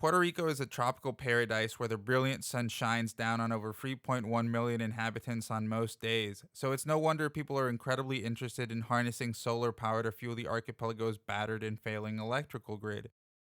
Puerto Rico is a tropical paradise where the brilliant sun shines down on over 3.1 million inhabitants on most days, so it's no wonder people are incredibly interested in harnessing solar power to fuel the archipelago's battered and failing electrical grid.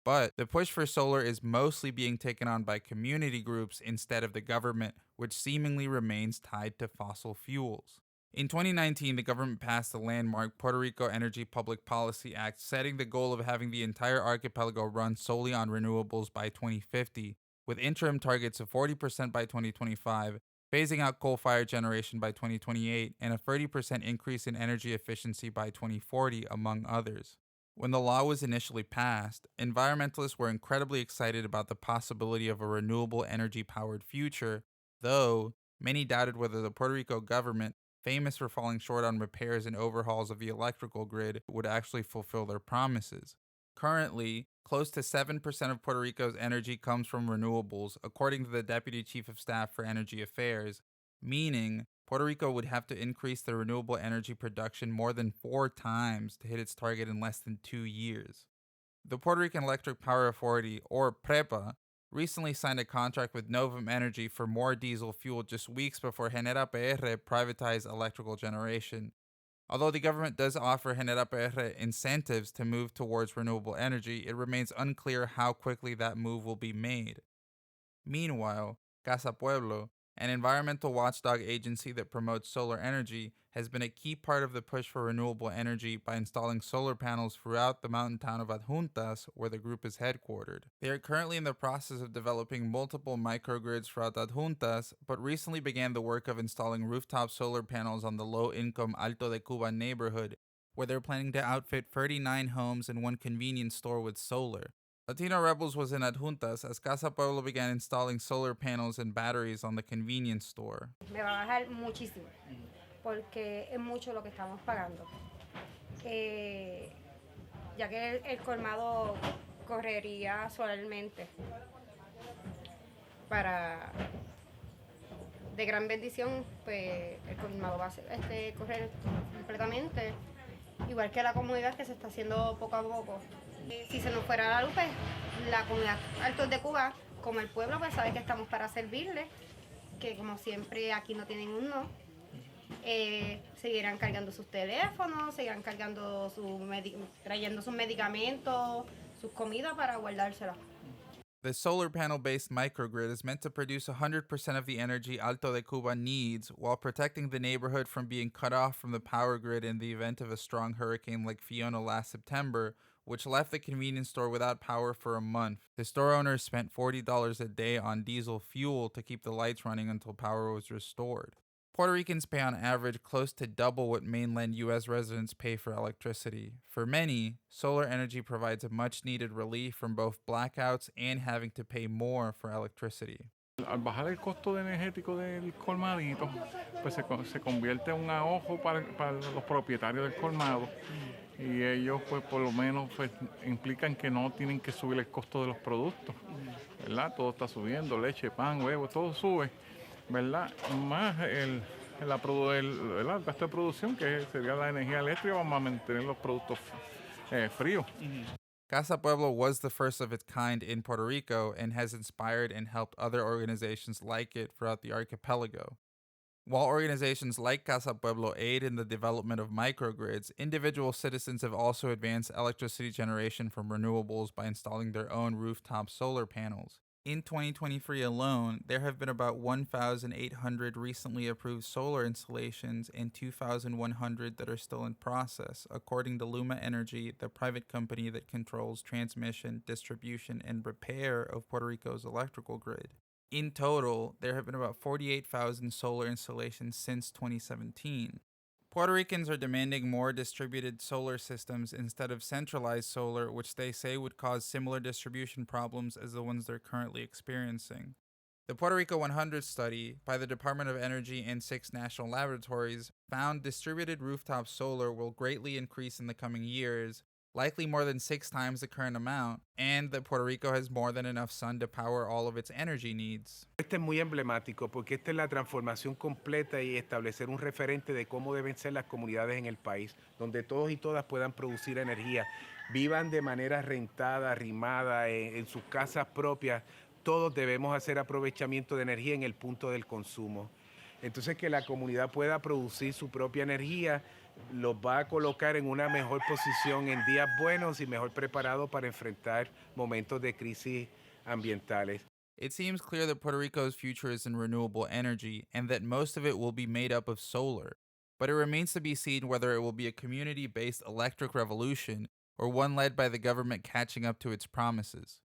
But the push for solar is mostly being taken on by community groups instead of the government, which seemingly remains tied to fossil fuels. In 2019, the government passed the landmark Puerto Rico Energy Public Policy Act, setting the goal of having the entire archipelago run solely on renewables by 2050, with interim targets of 40% by 2025, phasing out coal-fired generation by 2028, and a 30% increase in energy efficiency by 2040, among others. When the law was initially passed, environmentalists were incredibly excited about the possibility of a renewable energy-powered future, though many doubted whether the Puerto Rico government, famous for falling short on repairs and overhauls of the electrical grid, would actually fulfill their promises. Currently, close to 7% of Puerto Rico's energy comes from renewables, according to the Deputy Chief of Staff for Energy Affairs, meaning Puerto Rico would have to increase their renewable energy production more than 4 times to hit its target in less than 2 years. The Puerto Rican Electric Power Authority, or PREPA, recently signed a contract with Novum Energy for more diesel fuel just weeks before Genera PR privatized electrical generation. Although the government does offer Genera PR incentives to move towards renewable energy, it remains unclear how quickly that move will be made. Meanwhile, Casa Pueblo, an environmental watchdog agency that promotes solar energy, has been a key part of the push for renewable energy by installing solar panels throughout the mountain town of Adjuntas, where the group is headquartered. They are currently in the process of developing multiple microgrids throughout Adjuntas, but recently began the work of installing rooftop solar panels on the low-income Alto de Cuba neighborhood, where they're planning to outfit 39 homes and one convenience store with solar. Latino Rebels was in Adjuntas as Casa Pueblo began installing solar panels and batteries on the convenience store. Me va a bajar muchísimo, porque es mucho lo que estamos pagando. Ya que el colmado correría solarmente para de gran bendición, pues el colmado va a correr completamente, igual que la comunidad que se está haciendo poco a poco. Si se nos fuera la luz, pues la comunidad Altos de Cuba, como el pueblo, pues sabe que estamos para servirle, que como siempre aquí no tienen un no. Seguirán cargando sus teléfonos, seguirán cargando trayendo sus medicamentos, sus comidas para guardárselas. The solar panel-based microgrid is meant to produce 100% of the energy Alto de Cuba needs while protecting the neighborhood from being cut off from the power grid in the event of a strong hurricane like Fiona last September, which left the convenience store without power for a month. The store owners spent $40 a day on diesel fuel to keep the lights running until power was restored. Puerto Ricans pay on average close to double what mainland U.S. residents pay for electricity. For many, solar energy provides a much-needed relief from both blackouts and having to pay more for electricity. Al bajar el costo energético del colmadito, pues se convierte en un ahorro para los propietarios del colmado y ellos pues por lo menos pues implican que no tienen que subir el costo de los productos, ¿verdad? Todo está subiendo, leche, pan, huevo, todo sube, ¿verdad? Más el gasto de producción, que sería la energía eléctrica, vamos a mantener los productos fríos. Casa Pueblo was the first of its kind in Puerto Rico and has inspired and helped other organizations like it throughout the archipelago. While organizations like Casa Pueblo aid in the development of microgrids, individual citizens have also advanced electricity generation from renewables by installing their own rooftop solar panels. In 2023 alone, there have been about 1,800 recently approved solar installations and 2,100 that are still in process, according to Luma Energy, the private company that controls transmission, distribution, and repair of Puerto Rico's electrical grid. In total, there have been about 48,000 solar installations since 2017. Puerto Ricans are demanding more distributed solar systems instead of centralized solar, which they say would cause similar distribution problems as the ones they're currently experiencing. The Puerto Rico 100 study by the Department of Energy and 6 national laboratories found distributed rooftop solar will greatly increase in the coming years, likely more than 6 times the current amount, and that Puerto Rico has more than enough sun to power all of its energy needs. Este es muy emblemático porque esta es la transformación completa y establecer un referente de cómo deben ser las comunidades en el país, donde todos y todas puedan producir energía, vivan de manera rentada, arrimada, en sus casas propias. Todos debemos hacer aprovechamiento de energía en el punto del consumo. Entonces, que la comunidad pueda producir su propia energía los va a colocar en una mejor posición en días buenos y mejor preparados para enfrentar momentos de crisis ambientales. It seems clear that Puerto Rico's future is in renewable energy and that most of it will be made up of solar, but it remains to be seen whether it will be a community-based electric revolution or one led by the government catching up to its promises.